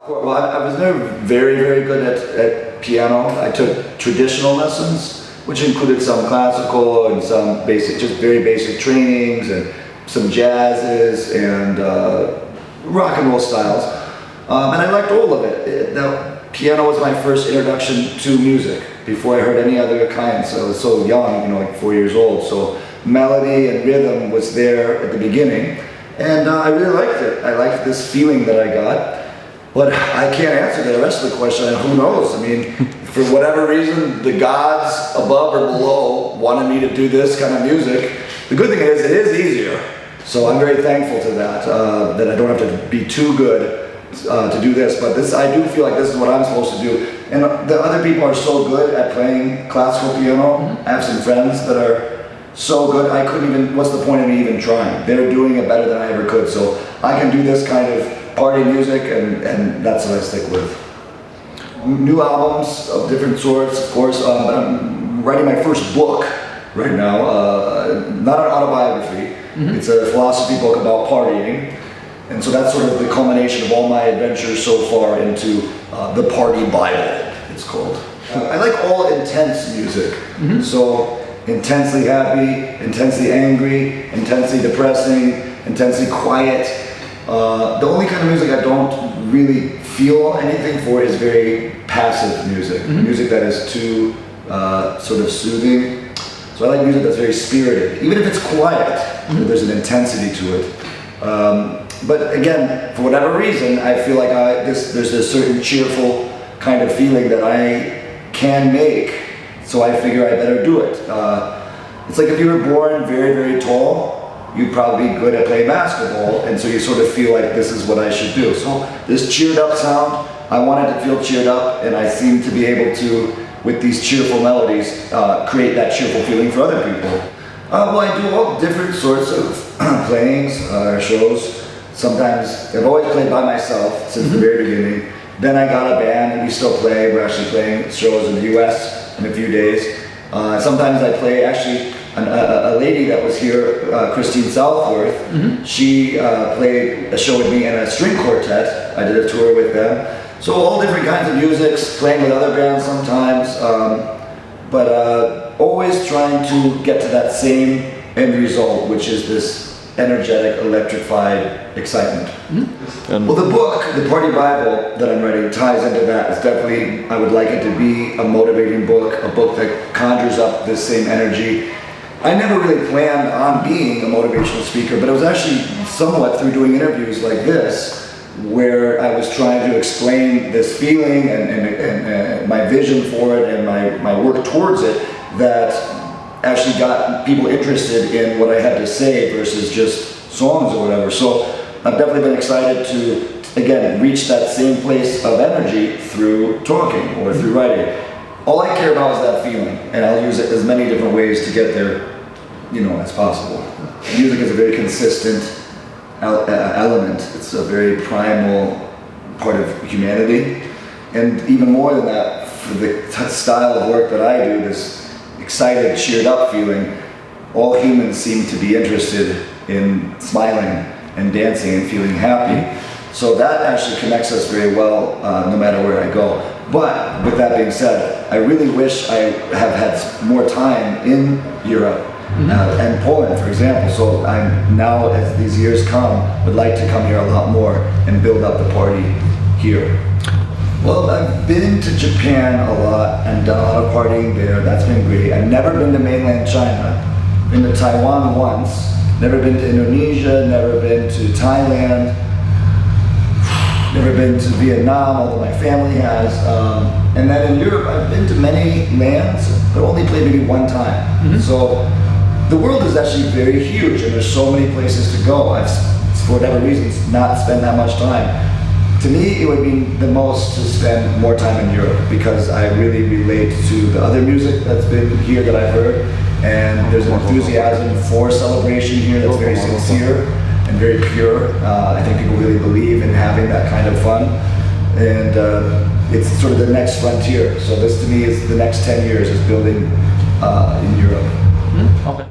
Well, I was never very, very good at piano. I took traditional lessons, which included some classical and some basic, just very basic trainings and some jazzes and rock and roll styles. And I liked all of it. Now, piano was my first introduction to music before I heard any other kind. So I was so young, you know, like 4 years old. So melody and rhythm was there at the beginning. And I really liked it. I liked this feeling that I got. But I can't answer the rest of the question. Who knows? I mean, for whatever reason, the gods above or below wanted me to do this kind of music. The good thing is, it is easier. So I'm very thankful to that, that I don't have to be too good to do this. But this, I do feel like this is what I'm supposed to do. And the other people are so good at playing classical piano. I have some friends that are so good, I couldn't even, what's the point of me even trying? They're doing it better than I ever could. So I can do this kind of party music, and that's what I stick with. New albums of different sorts, of course, but I'm writing my first book right now, not an autobiography. It's a philosophy book about partying, and so that's sort of the culmination of all my adventures so far into the Party Bible, it's called. I like all intense music, so intensely happy, intensely angry, intensely depressing, intensely quiet. The only kind of music I don't really feel anything for is very passive music. Music that is too sort of soothing. So I like music that's very spirited. Even if it's quiet, there's an intensity to it. But again, for whatever reason, I feel like there's a certain cheerful kind of feeling that I can make, so I figure I better do it. It's like if you were born very, very tall, you'd probably be good at playing basketball, and so you sort of feel like this is what I should do. So this cheered up sound, I wanted to feel cheered up, and I seem to be able to, with these cheerful melodies, create that cheerful feeling for other people. Well, I do all different sorts of playings, shows. Sometimes, I've always played by myself since the very beginning. Then I got a band, and we still play. We're actually playing shows in the US in a few days. Sometimes I play, actually, a lady that was here, Christine Southworth, she played a show with me in a string quartet. I did a tour with them. So all different kinds of musics, playing with other bands sometimes, but always trying to get to that same end result, which is this energetic, electrified excitement. Well, the book, The Party Bible, that I'm writing ties into that. It's definitely, I would like it to be a motivating book, a book that conjures up this same energy. I never really planned on being a motivational speaker, but it was actually somewhat through doing interviews like this where I was trying to explain this feeling and my vision for it and my work towards it that actually got people interested in what I had to say versus just songs or whatever. So I've definitely been excited to, again, reach that same place of energy through talking or through writing. All I care about is that feeling, and I'll use it as many different ways to get there, you know, as possible. Music is a very consistent element. It's a very primal part of humanity. And even more than that, for the style of work that I do, this excited, cheered up feeling, all humans seem to be interested in smiling and dancing and feeling happy. So that actually connects us very well, no matter where I go. But with that being said, I really wish I have had more time in Europe and Poland, for example. So I'm now, as these years come, would like to come here a lot more and build up the party here. Well, I've been to Japan a lot and done a lot of partying there. That's been great. I've never been to mainland China. Been to Taiwan once. Never been to Indonesia. Never been to Thailand. Never been to Vietnam, although my family has. And then in Europe, I've been to many lands, but only played maybe one time. So the world is actually very huge, and there's so many places to go. I've, for whatever reasons, not spent that much time. To me, it would be the most to spend more time in Europe because I really relate to the other music that's been here that I've heard, and there's an enthusiasm for celebration here that's very sincere and very pure. I think people really believe in having that kind of fun, and it's sort of the next frontier. So this to me is the next 10 years is building in Europe. Okay.